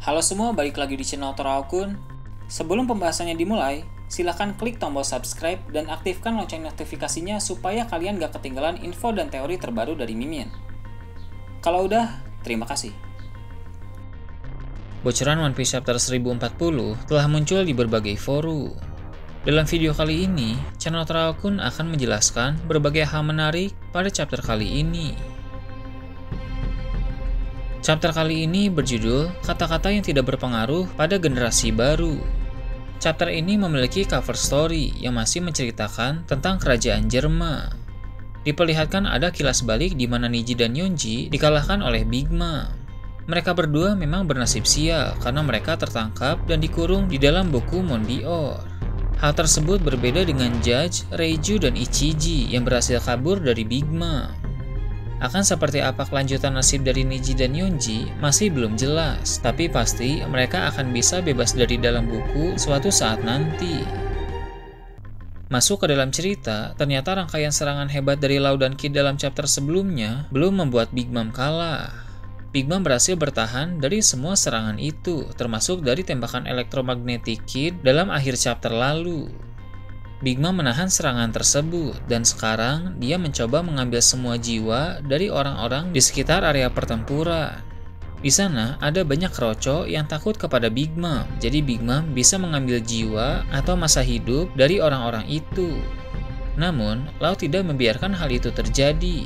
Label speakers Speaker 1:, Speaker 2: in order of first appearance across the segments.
Speaker 1: Halo semua, balik lagi di channel Toraokun. Sebelum pembahasannya dimulai, silahkan klik tombol subscribe dan aktifkan lonceng notifikasinya supaya kalian gak ketinggalan info dan teori terbaru dari Mimin. Kalau udah, terima kasih. Bocoran One Piece Chapter 1040 telah muncul di berbagai forum. Dalam video kali ini, channel Toraokun akan menjelaskan berbagai hal menarik pada chapter kali ini. Chapter kali ini berjudul Kata-kata yang tidak berpengaruh pada generasi baru. Chapter ini memiliki cover story yang masih menceritakan tentang kerajaan Jerma. Diperlihatkan ada kilas balik di mana Niji dan Yonji dikalahkan oleh Big Mom. Mereka berdua memang bernasib sial karena mereka tertangkap dan dikurung di dalam buku Mondior. Hal tersebut berbeda dengan Judge, Reiju, dan Ichiji yang berhasil kabur dari Big Mom. Akan seperti apa kelanjutan nasib dari Niji dan Yonji masih belum jelas, tapi pasti mereka akan bisa bebas dari dalam buku suatu saat nanti. Masuk ke dalam cerita, ternyata rangkaian serangan hebat dari Law dan Kid dalam chapter sebelumnya belum membuat Big Mom kalah. Big Mom berhasil bertahan dari semua serangan itu, termasuk dari tembakan elektromagnetik Kid dalam akhir chapter lalu. Big Mom menahan serangan tersebut, dan sekarang dia mencoba mengambil semua jiwa dari orang-orang di sekitar area pertempuran. Di sana ada banyak kroco yang takut kepada Big Mom, jadi Big Mom bisa mengambil jiwa atau masa hidup dari orang-orang itu. Namun, Law tidak membiarkan hal itu terjadi.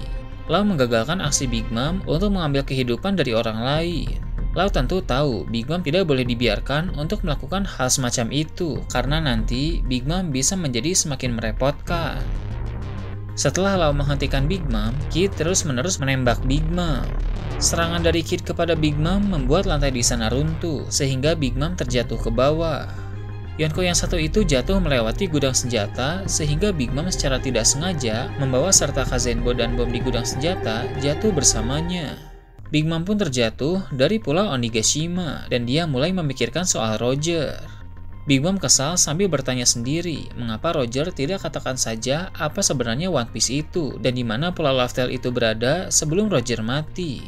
Speaker 1: Law menggagalkan aksi Big Mom untuk mengambil kehidupan dari orang lain. Law tentu tahu Big Mom tidak boleh dibiarkan untuk melakukan hal semacam itu karena nanti Big Mom bisa menjadi semakin merepotkan. Setelah Law menghentikan Big Mom, Kid terus-menerus menembak Big Mom. Serangan dari Kid kepada Big Mom membuat lantai di sana runtuh sehingga Big Mom terjatuh ke bawah. Yonko yang satu itu jatuh melewati gudang senjata sehingga Big Mom secara tidak sengaja membawa serta Kazenbo dan bom di gudang senjata jatuh bersamanya. Big Mom pun terjatuh dari pulau Onigashima dan dia mulai memikirkan soal Roger. Big Mom kesal sambil bertanya sendiri mengapa Roger tidak katakan saja apa sebenarnya One Piece itu dan di mana pulau Laftel itu berada sebelum Roger mati.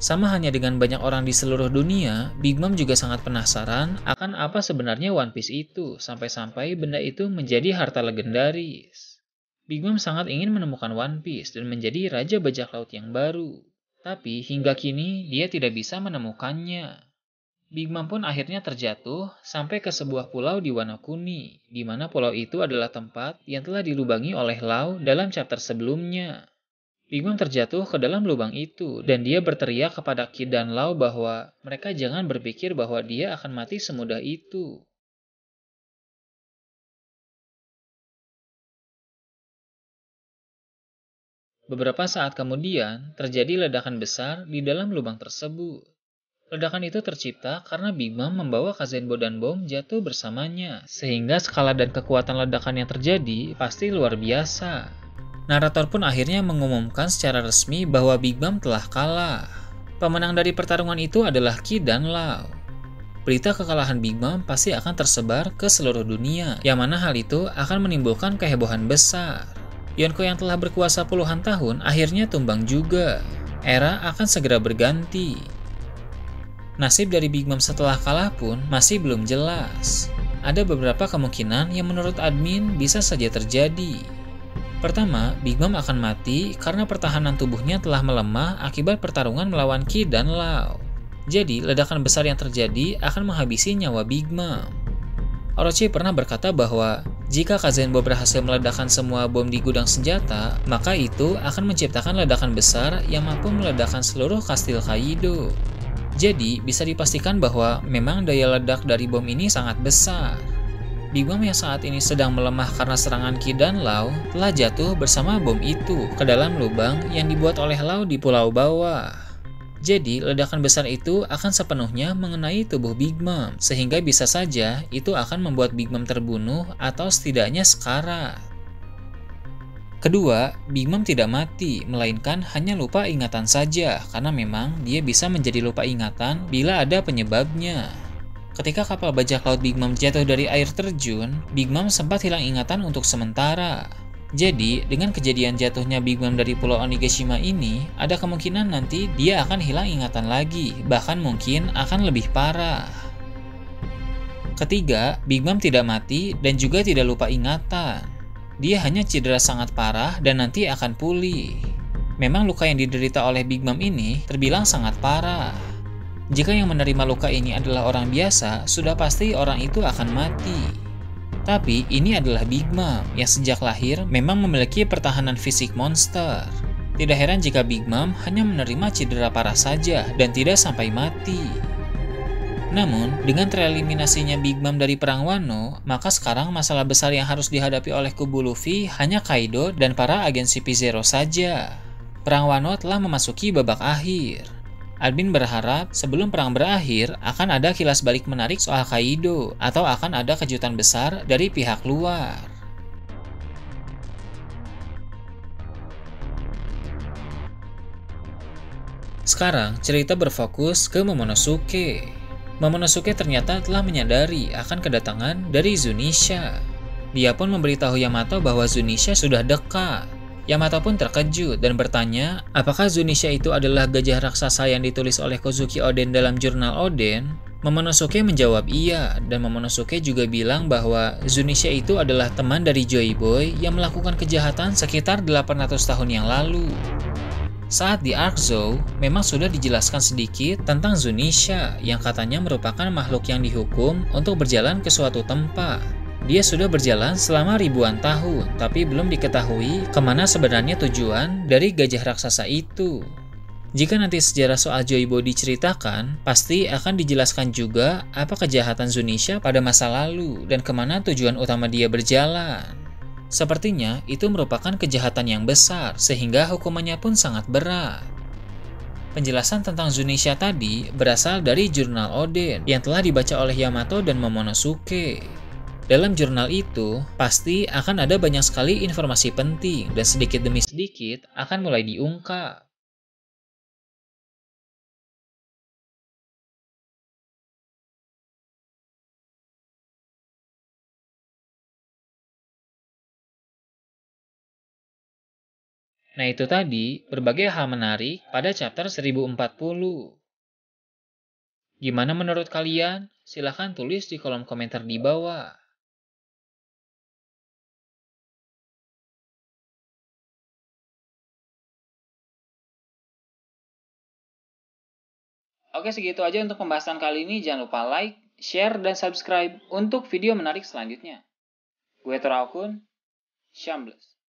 Speaker 1: Sama hanya dengan banyak orang di seluruh dunia, Big Mom juga sangat penasaran akan apa sebenarnya One Piece itu sampai-sampai benda itu menjadi harta legendaris. Big Mom sangat ingin menemukan One Piece dan menjadi Raja Bajak Laut yang baru. Tapi hingga kini dia tidak bisa menemukannya. Big Mom pun akhirnya terjatuh sampai ke sebuah pulau di Wano Kuni, di mana pulau itu adalah tempat yang telah dilubangi oleh Law dalam chapter sebelumnya. Big Mom terjatuh ke dalam lubang itu dan dia berteriak kepada Kid dan Law bahwa mereka jangan berpikir bahwa dia akan mati semudah itu. Beberapa saat kemudian, terjadi ledakan besar di dalam lubang tersebut. Ledakan itu tercipta karena Big Mom membawa Kazenbo dan bom jatuh bersamanya, sehingga skala dan kekuatan ledakan yang terjadi pasti luar biasa. Narator pun akhirnya mengumumkan secara resmi bahwa Big Mom telah kalah. Pemenang dari pertarungan itu adalah Kid dan Law. Berita kekalahan Big Mom pasti akan tersebar ke seluruh dunia, yang mana hal itu akan menimbulkan kehebohan besar. Yonko yang telah berkuasa puluhan tahun akhirnya tumbang juga. Era akan segera berganti. Nasib dari Big Mom setelah kalah pun masih belum jelas. Ada beberapa kemungkinan yang menurut admin bisa saja terjadi. Pertama, Big Mom akan mati karena pertahanan tubuhnya telah melemah akibat pertarungan melawan Kid dan Law. Jadi, ledakan besar yang terjadi akan menghabisi nyawa Big Mom. Orochi pernah berkata bahwa jika Kazenbo berhasil meledakkan semua bom di gudang senjata, maka itu akan menciptakan ledakan besar yang mampu meledakkan seluruh kastil Kaido. Jadi, bisa dipastikan bahwa memang daya ledak dari bom ini sangat besar. Big Mom yang saat ini sedang melemah karena serangan Kid dan Law telah jatuh bersama bom itu ke dalam lubang yang dibuat oleh Law di pulau bawah. Jadi, ledakan besar itu akan sepenuhnya mengenai tubuh Big Mom, sehingga bisa saja itu akan membuat Big Mom terbunuh atau setidaknya sekarat. Kedua, Big Mom tidak mati, melainkan hanya lupa ingatan saja, karena memang dia bisa menjadi lupa ingatan bila ada penyebabnya. Ketika kapal bajak laut Big Mom jatuh dari air terjun, Big Mom sempat hilang ingatan untuk sementara. Jadi, dengan kejadian jatuhnya Big Mom dari Pulau Onigashima ini, ada kemungkinan nanti dia akan hilang ingatan lagi, bahkan mungkin akan lebih parah. Ketiga, Big Mom tidak mati dan juga tidak lupa ingatan. Dia hanya cedera sangat parah dan nanti akan pulih. Memang luka yang diderita oleh Big Mom ini terbilang sangat parah. Jika yang menerima luka ini adalah orang biasa, sudah pasti orang itu akan mati. Tapi ini adalah Big Mom yang sejak lahir memang memiliki pertahanan fisik monster. Tidak heran jika Big Mom hanya menerima cedera parah saja dan tidak sampai mati. Namun, dengan tereliminasinya Big Mom dari Perang Wano, maka sekarang masalah besar yang harus dihadapi oleh kubu Luffy hanya Kaido dan para agen CP0 saja. Perang Wano telah memasuki babak akhir. Admin berharap sebelum perang berakhir akan ada kilas balik menarik soal Kaido atau akan ada kejutan besar dari pihak luar. Sekarang cerita berfokus ke Momonosuke. Momonosuke ternyata telah menyadari akan kedatangan dari Zunisha. Dia pun memberitahu Yamato bahwa Zunisha sudah dekat. Yamato pun terkejut dan bertanya, apakah Zunisha itu adalah gajah raksasa yang ditulis oleh Kozuki Oden dalam jurnal Oden? Momonosuke menjawab iya, dan Momonosuke juga bilang bahwa Zunisha itu adalah teman dari Joy Boy yang melakukan kejahatan sekitar 800 tahun yang lalu. Saat di Arc Zou, memang sudah dijelaskan sedikit tentang Zunisha yang katanya merupakan makhluk yang dihukum untuk berjalan ke suatu tempat. Dia sudah berjalan selama ribuan tahun, tapi belum diketahui kemana sebenarnya tujuan dari gajah raksasa itu. Jika nanti sejarah soal Joy Boy diceritakan, pasti akan dijelaskan juga apa kejahatan Zunisha pada masa lalu dan kemana tujuan utama dia berjalan. Sepertinya itu merupakan kejahatan yang besar, sehingga hukumannya pun sangat berat. Penjelasan tentang Zunisha tadi berasal dari jurnal Oden yang telah dibaca oleh Yamato dan Momonosuke. Dalam jurnal itu, pasti akan ada banyak sekali informasi penting dan sedikit demi sedikit akan mulai diungkap. Nah itu tadi berbagai hal menarik pada chapter 1040. Gimana menurut kalian? Silahkan tulis di kolom komentar di bawah. Oke, segitu aja untuk pembahasan kali ini. Jangan lupa like, share, dan subscribe untuk video menarik selanjutnya. Gue Torakun, Shambles.